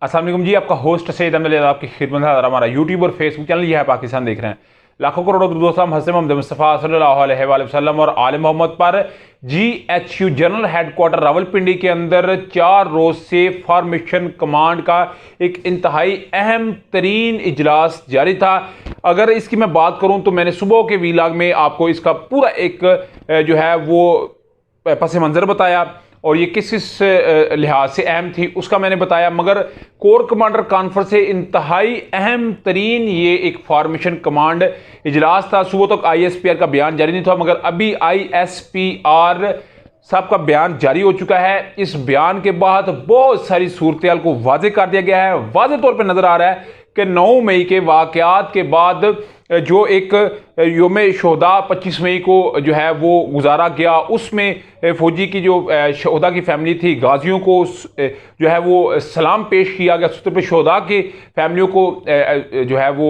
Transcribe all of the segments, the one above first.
अस्सलाम वालेकुम जी, आपका होस्ट सैयद अहमद आपकी खिदमत है। हमारा यूट्यूब और फेसबुक चैनल यह है पाकिस्तान देख रहे हैं। लाखों करोड़ों दोस्तों हज़रत मोहम्मद मुस्तफ़ा सल्लल्लाहु अलैहि वसल्लम और आले मोहम्मद पर GHQ जनरल हेडक्वार्टर रावलपिंडी के अंदर 4 रोज से फॉर्मेशन कमांड का एक इंतहाई अहम तरीन इजलास जारी था। अगर इसकी मैं बात करूं तो मैंने सुबह के वीलॉग में आपको इसका पूरा एक जो है वो पस मंज़र बताया और ये किस किस लिहाज से अहम थी उसका मैंने बताया। मगर कोर कमांडर कॉन्फ्रेंस से इंतहाई अहम तरीन ये एक फॉर्मेशन कमांड इजलास था। सुबह तक ISPR का बयान जारी नहीं था, मगर अभी ISPR साहब का बयान जारी हो चुका है। इस बयान के बाद बहुत सारी सूरत को वाजे कर दिया गया है। वाजे तौर पर नजर आ रहा है कि 9 मई के वाकयात के बाद जो एक योम शोहदा 25 मई को जो है वो गुजारा गया, उसमें फौजी की जो शोहदा की फैमिली थी, गाजियों को जो है वो सलाम पेश किया गया। सूत्र पे शोहदा की फैमिलियों को जो है वो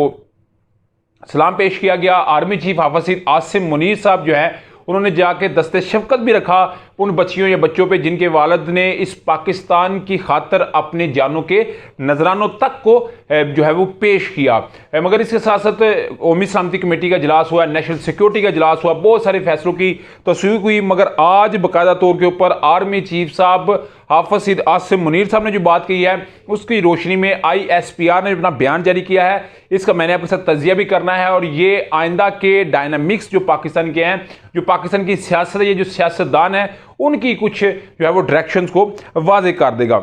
सलाम पेश किया गया। आर्मी चीफ हाफिज आसिम मुनीर साहब जो है उन्होंने जाके दस्ते शफकत भी रखा उन बच्चियों या बच्चों पे जिनके वालिद ने इस पाकिस्तान की खातर अपने जानों के नजरानों तक को जो है वो पेश किया। मगर इसके साथ साथ कौमी सलामती कमेटी का इजलास हुआ, नेशनल सिक्योरिटी का इजलास हुआ, बहुत सारे फैसलों की तस्वीर हुई। मगर आज बाकायदा तौर के ऊपर आर्मी चीफ साहब हाफिज आसिम मुनीर साहब ने जो बात की है उसकी रोशनी में ISPR ने अपना बयान जारी किया है। इसका मैंने आपके साथ तजिया भी करना है और ये आइंदा के डायनामिक्स जो पाकिस्तान के हैं, जो पाकिस्तान की सियासत है, ये जो सियासतदान है उनकी कुछ जो है वो डायरेक्शंस को वाजे कर देगा।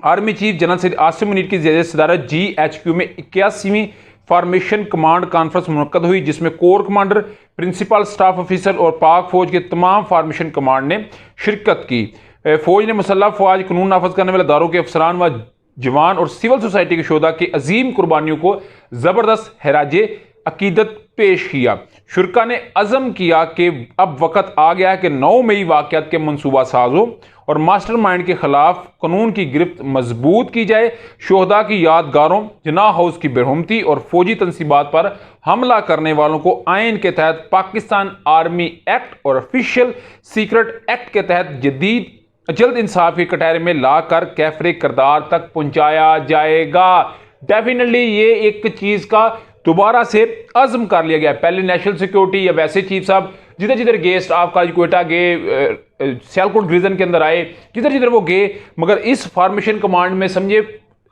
Army chief general Syed Asim Munir की सदारत GHQ में 81वीं फॉर्मेशन कमांड कॉन्फ्रेंस मुनक्कद हुई, जिसमें corps commander, principal staff officer और पाक फौज के तमाम फॉर्मेशन कमांड ने शिरकत की। फौज ने मुसल्लह फौज, कानून नाफज करने वाले दारों के अफसरान व जवान और सिविल सोसाइटी के शोधा की अजीम कुर्बानियों को जबरदस्त खराजे अकीदत पेश किया। शुरका ने अज़म किया कि अब वक्त आ गया है कि 9 मई वाक़यात के मनसूबा साजों और मास्टरमाइंड के खिलाफ कानून की गिरफ्त मजबूत की जाए। शोहदा की यादगारों, जना हाउस की बेरहमती और फौजी तनसीबात पर हमला करने वालों को आइन के तहत पाकिस्तान आर्मी एक्ट और ऑफिशियल सीक्रेट एक्ट के तहत जल्द इंसाफ के कटहरे में लाकर कैफरे किरदार तक पहुंचाया जाएगा। डेफिनेटली ये एक चीज का दोबारा से अज़म कर लिया गया। पहले नेशनल सिक्योरिटी या वैसे चीफ साहब जिधर जिधर गए, स्टाफ कॉलेज कोयटा गए, सियालकोट डिवीजन के अंदर आए, जिधर जिधर वो गए, मगर इस फॉर्मेशन कमांड में समझे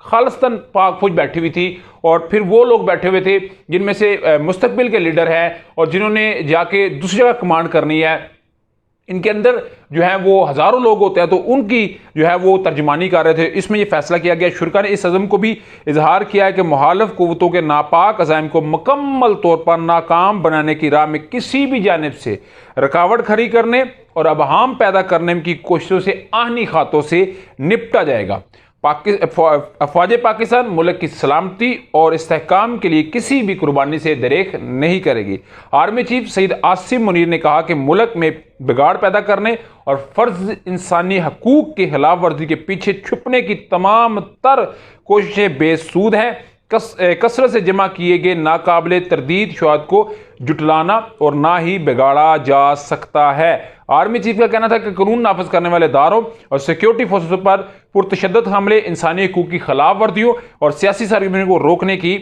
खालिस्तान पाक फौज बैठी हुई थी और फिर वो लोग बैठे हुए थे जिनमें से मुस्तकबिल के लीडर हैं और जिन्होंने जाके दूसरी जगह कमांड करनी है। इनके अंदर जो है वो हज़ारों लोग होते हैं, तो उनकी जो है वो तर्जमानी कर रहे थे। इसमें ये फैसला किया गया। शुरका ने इस अज़म को भी इजहार किया है कि मुखालिफ क़ुव्वतों के नापाक अज़ाइम को मुकम्मल तौर पर नाकाम बनाने की राह में किसी भी जानिब से रुकावट खड़ी करने और अबहाम पैदा करने की कोशिशों से आहनी खातों से निपटा जाएगा। अफवाज पाकिस्तान मुल्क की सलामती और इस्तेहकाम के लिए किसी भी कुर्बानी से दरेख नहीं करेगी। आर्मी चीफ सैयद आसिम मुनीर ने कहा कि मुल्क में बिगाड़ पैदा करने और फर्ज इंसानी हकूक की खिलाफ वर्जी के पीछे छुपने की तमाम तर कोशिशें बेसूद हैं। कसरत से जमा किए गए नाकाबिले तरदीद शवाहद को जुटलाना और ना ही बिगाड़ा जा सकता है। आर्मी चीफ का कहना था कि कानून नाफज करने वाले इदारों और सिक्योरिटी फोर्सेस पर पुरतशद्दद हमले, इंसानी हकूक की खिलाफ वर्जियों और सियासी सरगर्मियों को रोकने की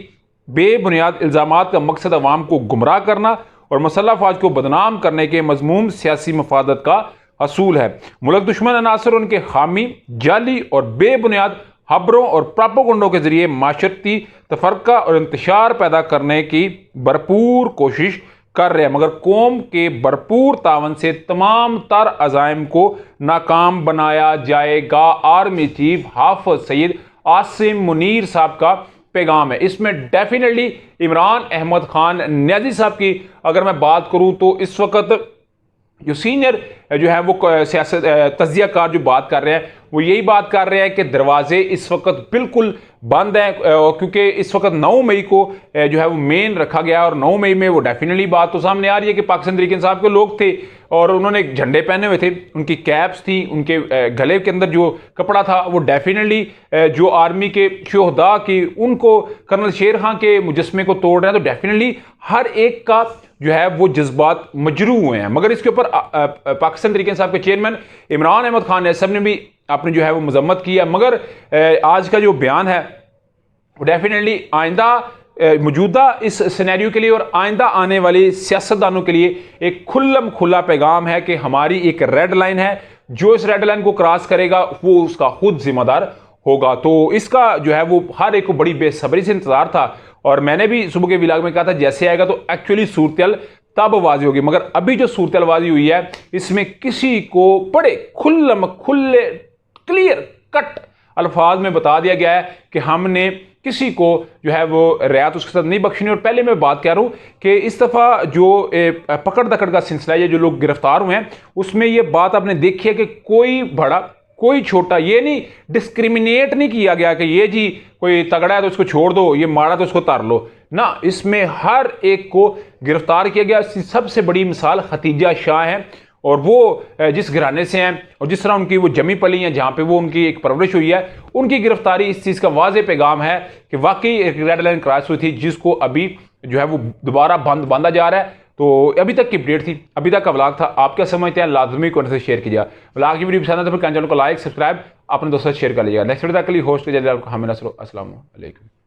बेबुनियाद इल्जामात का मकसद अवाम को गुमराह करना और मुसल्लह फौज को बदनाम करने के मजमूम सियासी मफादत का हसूल है। मुल्क दुश्मन अनासर उनके खामी, जाली और बेबुनियाद खबरों और प्रोपेगेंडों के जरिए माशरती तफरका और इंतशार पैदा करने की भरपूर कोशिश कर रहे हैं, मगर कौम के भरपूर तावन से तमाम तर अज़ाइम को नाकाम बनाया जाएगा। आर्मी चीफ हाफिज सैयद आसिम मुनीर साहब का पैगाम है। इसमें डेफिनेटली इमरान अहमद खान न्याजी साहब की अगर मैं बात करूं तो इस वक्त जो सीनियर जो है वो सियासत तजियाकार जो बात कर रहे हैं वो यही बात कर रहे हैं कि दरवाजे इस वक्त बिल्कुल बंद हैं, क्योंकि इस वक्त 9 मई को जो है वो मेन रखा गया और 9 मई में वो डेफिनेटली बात तो सामने आ रही है कि पाकिस्तान तहरीक इंसाफ के लोग थे और उन्होंने झंडे पहने हुए थे, उनकी कैप्स थी, उनके गले के अंदर जो कपड़ा था वो डेफिनेटली जो आर्मी के शोहदा की उनको कर्नल शेर खां के मुजस्मे को तोड़ रहे हैं। तो डेफिनेटली हर एक का जो है वो जज्बात मजरू हुए हैं। मगर इसके ऊपर पाकिस्तान तहरीक इंसाफ के चेयरमैन इमरान अहमद खान साहब ने भी आपने जो है वो मजम्मत की है, मगर आज का जो बयान है वो डेफिनेटली आइंदा मौजूदा इस सिनेरियो के लिए और आइंदा आने वाले सियासतदानों के लिए एक खुल्लम खुला पैगाम है कि हमारी एक रेड लाइन है, जो इस रेड लाइन को क्रॉस करेगा वो उसका खुद जिम्मेदार होगा। तो इसका जो है वो हर एक को बड़ी बेसब्री से इंतजार था और मैंने भी सुबह के व्लॉग में कहा था जैसे आएगा तो एक्चुअली सूरत तब वाजी होगी, मगर अभी जो सूरत वाजी हुई है इसमें किसी को बड़े खुल्लम खुल्ले क्लियर कट अल्फाज में बता दिया गया है कि हमने किसी को जो है वो रियायत उसके साथ नहीं बख्शनी। और पहले मैं बात कर रहा हूं कि इस दफ़ा जो पकड़ दकड़ का सिलसिला है, जो लोग गिरफ्तार हुए हैं उसमें ये बात आपने देखी है कि कोई बड़ा कोई छोटा, ये नहीं डिस्क्रिमिनेट नहीं किया गया कि ये जी कोई तगड़ा है तो उसको छोड़ दो, ये माड़ा तो उसको तार लो ना, इसमें हर एक को गिरफ्तार किया गया। सबसे बड़ी मिसाल खतीजा शाह है और वो जिस घराने से हैं और जिस तरह उनकी वो जमी पली हैं, जहाँ पे वो उनकी एक परवरिश हुई है, उनकी गिरफ्तारी इस चीज़ का वाज़ेह पैगाम है कि वाकई एक रेड लाइन क्रॉस हुई थी जिसको अभी जो है वो दोबारा बांधा जा रहा है। तो अभी तक की अपडेट थी, अभी तक का व्लॉग था। आप क्या समझते हैं लाजमी कमेंट से शेयर कीजिएगा। व्लॉग की वीडियो पसंद है तो फिर चैनल को लाइक सब्सक्राइब अपने दोस्तों से शेयर कर लीजिएगा। नेक्स्ट वीडियो तक के लिए होस्ट कीजिए आपको हमें अस्सलाम वालेकुम।